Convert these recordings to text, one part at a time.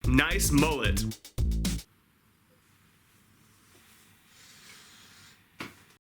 Nice mullet.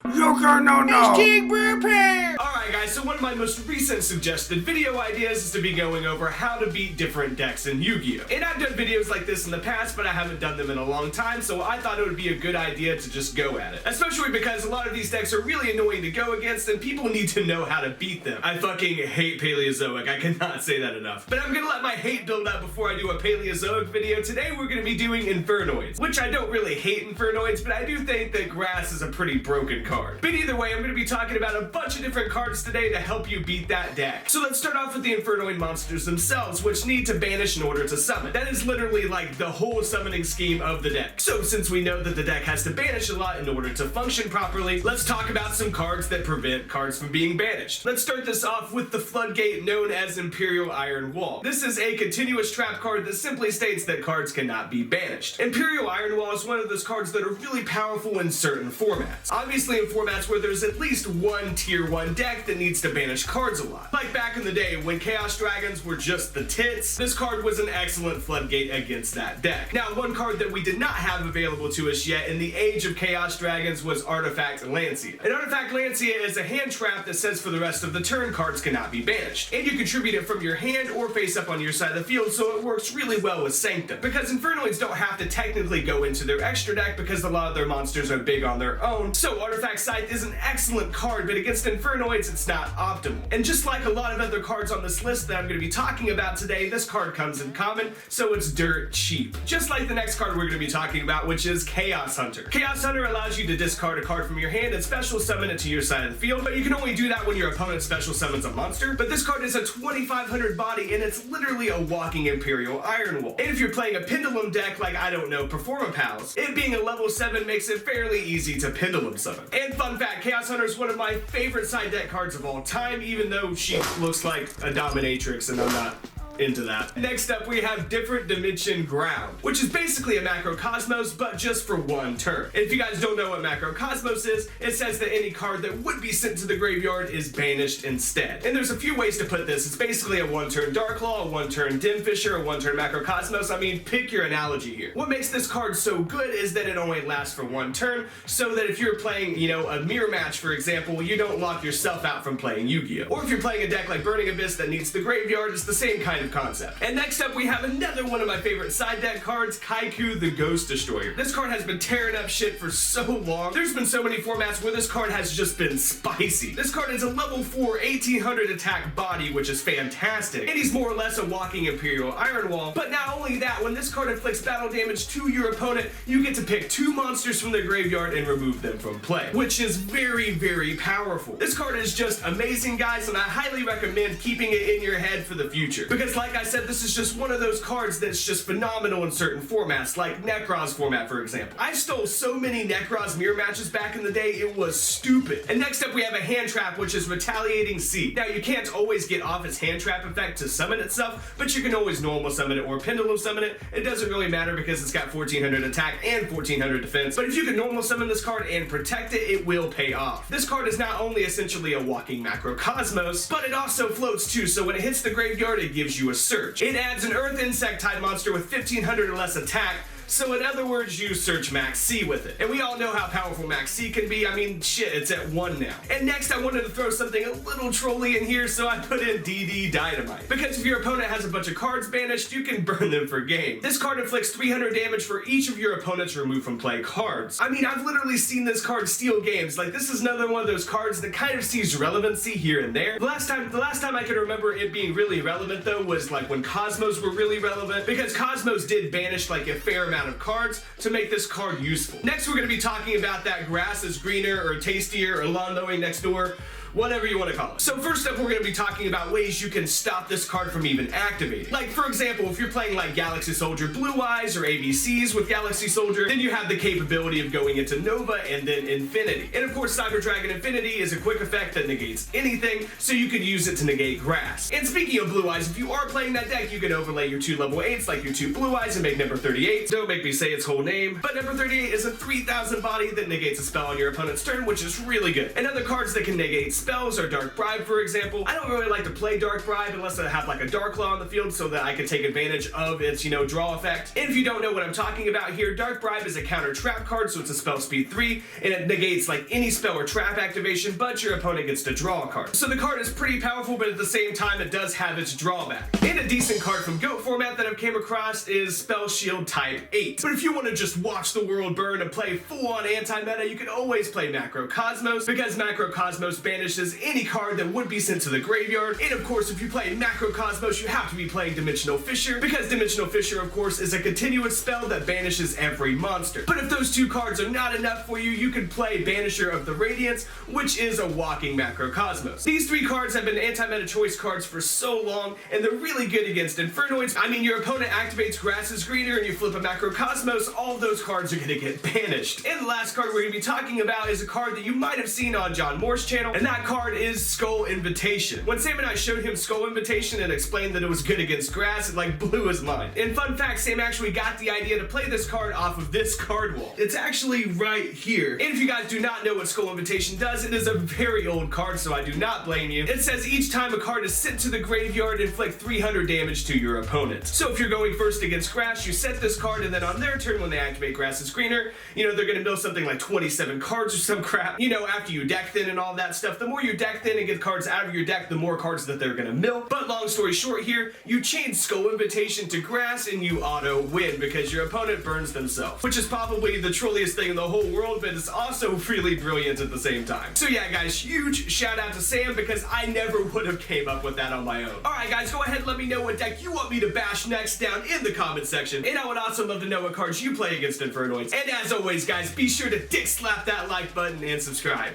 YugiNoNo! Alright guys, so one of my most recent suggested video ideas is to be going over how to beat different decks in Yu-Gi-Oh! And I've done videos like this in the past, but I haven't done them in a long time, so I thought it would be a good idea to just go at it. Especially because a lot of these decks are really annoying to go against, and people need to know how to beat them. I fucking hate Paleozoic, I cannot say that enough. But I'm gonna let my hate build up before I do a Paleozoic video. Today we're gonna be doing Infernoids, which I don't really hate Infernoids, but I do think that Grass is a pretty broken card. But either way, I'm going to be talking about a bunch of different cards today to help you beat that deck. So let's start off with the Infernoid monsters themselves, which need to banish in order to summon. That is literally like the whole summoning scheme of the deck. So since we know that the deck has to banish a lot in order to function properly, let's talk about some cards that prevent cards from being banished. Let's start this off with the Floodgate, known as Imperial Iron Wall. This is a continuous trap card that simply states that cards cannot be banished. Imperial Iron Wall is one of those cards that are really powerful in certain formats. Obviously in formats where there's at least one tier 1 deck that needs to banish cards a lot. Like back in the day when Chaos Dragons were just the tits, this card was an excellent floodgate against that deck. Now, one card that we did not have available to us yet in the age of Chaos Dragons was Artifact Lancia. An Artifact Lancia is a hand trap that says for the rest of the turn cards cannot be banished. And you contribute it from your hand or face up on your side of the field, so it works really well with Sanctum. Because Infernoids don't have to technically go into their extra deck because a lot of their monsters are big on their own, so Artifact Scythe is an excellent card, but against Infernoids it's not optimal. And just like a lot of other cards on this list that I'm going to be talking about today, this card comes in common, so it's dirt cheap. Just like the next card we're going to be talking about, which is Chaos Hunter. Chaos Hunter allows you to discard a card from your hand and special summon it to your side of the field, but you can only do that when your opponent special summons a monster. But this card is a 2500 body and it's literally a walking Imperial Iron Wall. And if you're playing a Pendulum deck like, I don't know, Performa Pals, it being a level 7 makes it fairly easy to Pendulum summon. And fun fact, Chaos Hunter is one of my favorite side deck cards of all time, even though she looks like a dominatrix and I'm not into that. Next up, we have Different Dimension Ground, which is basically a Macrocosmos, but just for one turn. And if you guys don't know what Macrocosmos is, it says that any card that would be sent to the graveyard is banished instead. And there's a few ways to put this. It's basically a 1-turn Darklaw, a 1-turn Dimfisher, a 1-turn Macrocosmos. I mean, pick your analogy here. What makes this card so good is that it only lasts for 1 turn, so that if you're playing, you know, a mirror match, for example, you don't lock yourself out from playing Yu-Gi-Oh! Or if you're playing a deck like Burning Abyss that needs the graveyard, it's the same kind of concept. And next up, we have another one of my favorite side deck cards, Kaiku the Ghost Destroyer. This card has been tearing up shit for so long. There's been so many formats where this card has just been spicy. This card is a level 4 1800 attack body, which is fantastic. And he's more or less a walking Imperial Iron Wall. But not only that, when this card inflicts battle damage to your opponent, you get to pick 2 monsters from their graveyard and remove them from play, which is very, very powerful. This card is just amazing, guys, and I highly recommend keeping it in your head for the future. Because like I said, this is just one of those cards that's just phenomenal in certain formats, like Nekroz format, for example. I stole so many Nekroz mirror matches back in the day, it was stupid. And next up, we have a hand trap, which is Retaliating Seed. Now, you can't always get off its hand trap effect to summon itself, but you can always normal summon it or pendulum summon it. It doesn't really matter because it's got 1400 attack and 1400 defense, but if you can normal summon this card and protect it, it will pay off. This card is not only essentially a walking Macrocosmos, but it also floats too, so when it hits the graveyard, it gives you a surge. It adds an Earth Insect type monster with 1500 or less attack, so in other words, you search Max C with it. And we all know how powerful Max C can be. I mean, shit, it's at 1 now. And next, I wanted to throw something a little trolly in here, so I put in DD Dynamite. Because if your opponent has a bunch of cards banished, you can burn them for game. This card inflicts 300 damage for each of your opponent's removed from play cards. I mean, I've literally seen this card steal games. Like, this is another one of those cards that kind of sees relevancy here and there. The last time I could remember it being really relevant, though, was like when Cosmos were really relevant, because Cosmos did banish like a fair amount of cards to make this card useful. Next, we're going to be talking about that grass is greener or tastier or lawn-mowing next door, whatever you want to call it. So first up, we're going to be talking about ways you can stop this card from even activating. Like, for example, if you're playing like Galaxy Soldier Blue Eyes or ABCs with Galaxy Soldier, then you have the capability of going into Nova and then Infinity. And of course, Cyber Dragon Infinity is a quick effect that negates anything, so you could use it to negate grass. And speaking of Blue Eyes, if you are playing that deck, you can overlay your 2 level 8s like your 2 Blue Eyes and make number 38. Don't make me say its whole name, but number 38 is a 3000 body that negates a spell on your opponent's turn, which is really good. And other cards that can negate spells or Dark Bribe, for example. I don't really like to play Dark Bribe unless I have like a Dark Claw on the field so that I can take advantage of its, draw effect. And if you don't know what I'm talking about here, Dark Bribe is a counter trap card, so it's a spell speed 3, and it negates like any spell or trap activation, but your opponent gets to draw a card. So the card is pretty powerful, but at the same time, it does have its drawback. And a decent card from GOAT format that I've came across is Spell Shield Type 8. But if you want to just watch the world burn and play full-on anti-meta, you can always play Macrocosmos, because Macrocosmos banishes any card that would be sent to the graveyard. And of course, if you play Macrocosmos, you have to be playing Dimensional Fissure, because Dimensional Fissure, of course, is a continuous spell that banishes every monster. But if those two cards are not enough for you, you can play Banisher of the Radiance, which is a walking Macrocosmos. These three cards have been anti-meta choice cards for so long, and they're really good against Infernoids. I mean, your opponent activates Grass is Greener and you flip a Macrocosmos, all of those cards are going to get banished. And the last card we're going to be talking about is a card that you might have seen on John Moore's channel, and that card is Skull Invitation. When Sam and I showed him Skull Invitation and explained that it was good against grass, it like blew his mind. And fun fact, Sam actually got the idea to play this card off of this card wall. It's actually right here. And if you guys do not know what Skull Invitation does, it is a very old card, so I do not blame you. It says each time a card is sent to the graveyard, inflict 300 damage to your opponent. So if you're going first against grass, you set this card, and then on their turn, when they activate Grass is Greener, they're gonna mill something like 27 cards or some crap. After you deck thin and all that stuff, the more you deck thin and get cards out of your deck, the more cards that they're gonna mill. But long story short here, you change Skull Invitation to grass and you auto win because your opponent burns themselves, which is probably the trolliest thing in the whole world, but it's also really brilliant at the same time. So yeah, guys, huge shout out to Sam because I never would have came up with that on my own. Alright guys, go ahead and let me know what deck you want me to bash next down in the comment section, and I would also love to know what cards you play against Infernoids. And as always, guys, be sure to dick slap that like button and subscribe.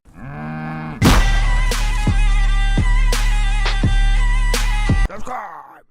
Subscribe!